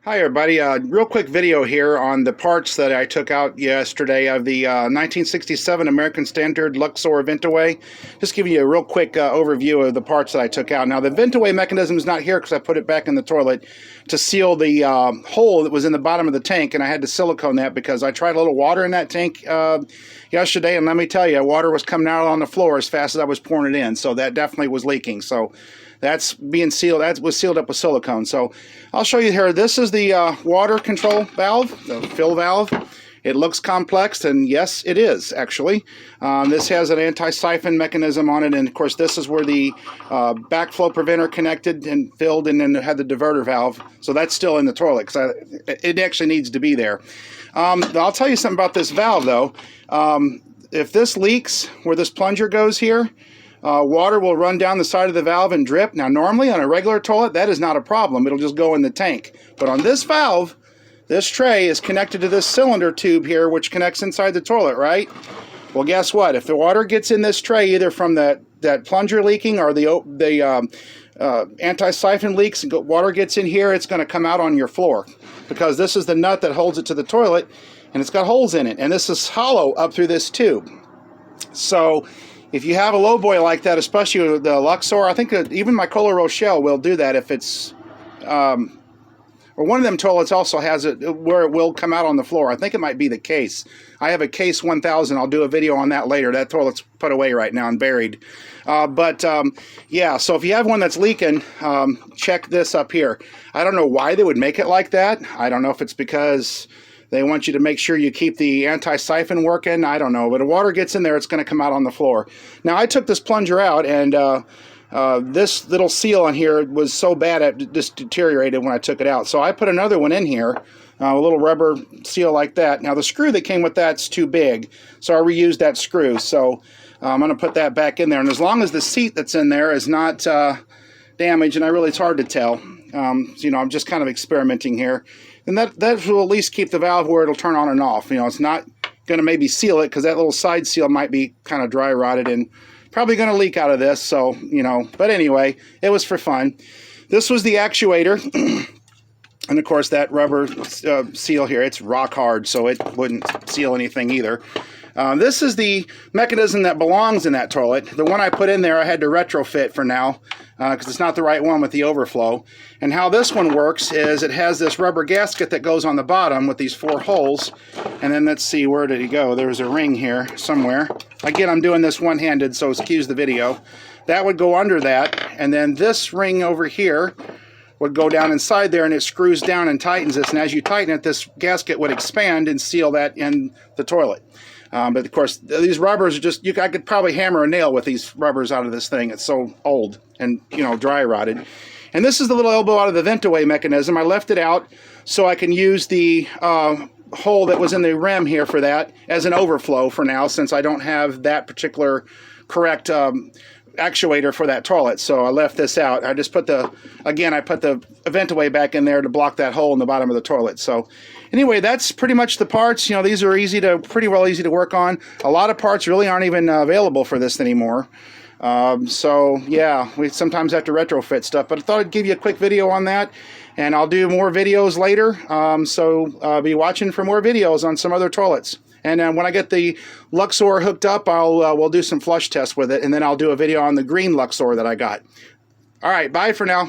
Hi everybody, real quick video here on the parts that I took out yesterday of the 1967 American Standard Luxor Ventaway. Just giving you a real quick overview of the parts that I took out. Now the Ventaway mechanism is not here because I put it back in the toilet to seal the hole that was in the bottom of the tank, and I had to silicone that because I tried a little water in that tank yesterday, and let me tell you, water was coming out on the floor as fast as I was pouring it in, so that definitely was leaking. So that's being sealed. That was sealed up with silicone. So I'll show you here. This is the water control valve, the fill valve. It looks complex, and yes, it is actually. This has an anti-siphon mechanism on it, and of course, this is where the backflow preventer connected and filled, and then it had the diverter valve. So that's still in the toilet because it actually needs to be there. I'll tell you something about this valve, though. If this leaks where this plunger goes here, water will run down the side of the valve and drip. Now, normally on a regular toilet, that is not a problem. It'll just go in the tank. But on this valve, this tray is connected to this cylinder tube here, which connects inside the toilet, right? Well, guess what? If the water gets in this tray, either from that plunger leaking or the anti-siphon leaks, and water gets in here, it's going to come out on your floor because this is the nut that holds it to the toilet, and it's got holes in it. And this is hollow up through this tube. So if you have a lowboy like that, especially with the Luxor, I think even my Cola Rochelle will do that if it's, or one of them toilets also has it where it will come out on the floor. I think it might be the case. I have a case 1000. I'll do a video on that later. That toilet's put away right now and buried. Yeah, so if you have one that's leaking, check this up here. I don't know why they would make it like that. I don't know if it's because they want you to make sure you keep the anti-siphon working. I don't know. But if water gets in there, it's going to come out on the floor. Now, I took this plunger out, and this little seal on here was so bad it just deteriorated when I took it out. So I put another one in here, a little rubber seal like that. Now, the screw that came with that's too big, so I reused that screw. So I'm going to put that back in there. And as long as the seat that's in there is not damaged, and it's hard to tell. I'm just kind of experimenting here. And that will at least keep the valve where it'll turn on and off. It's not going to maybe seal it because that little side seal might be kind of dry rotted and probably going to leak out of this. So, but anyway, it was for fun. This was the actuator. And of course, that rubber seal here, it's rock hard, so it wouldn't seal anything either. This is the mechanism that belongs in that toilet. The one I put in there, I had to retrofit for now because it's not the right one with the overflow. And how this one works is it has this rubber gasket that goes on the bottom with these 4 holes. And then let's see, where did he go? There's a ring here somewhere. Again, I'm doing this one-handed, so excuse the video. That would go under that. And then this ring over here would go down inside there, and it screws down and tightens this. And as you tighten it, this gasket would expand and seal that in the toilet. But of course, these rubbers are just, I could probably hammer a nail with these rubbers out of this thing. It's so old and, dry rotted. And this is the little elbow out of the Ventaway mechanism. I left it out so I can use the hole that was in the rim here for that as an overflow for now, since I don't have that particular correct actuator for that toilet. So I left this out. I just put I put the Ventaway back in there to block that hole in the bottom of the toilet. So anyway, that's pretty much the parts. These are pretty well easy to work on. A lot of parts really aren't even available for this anymore. So yeah, we sometimes have to retrofit stuff, but I thought I'd give you a quick video on that, and I'll do more videos later. So be watching for more videos on some other toilets. And when I get the Luxor hooked up, we'll do some flush tests with it, and then I'll do a video on the green Luxor that I got. All right, bye for now.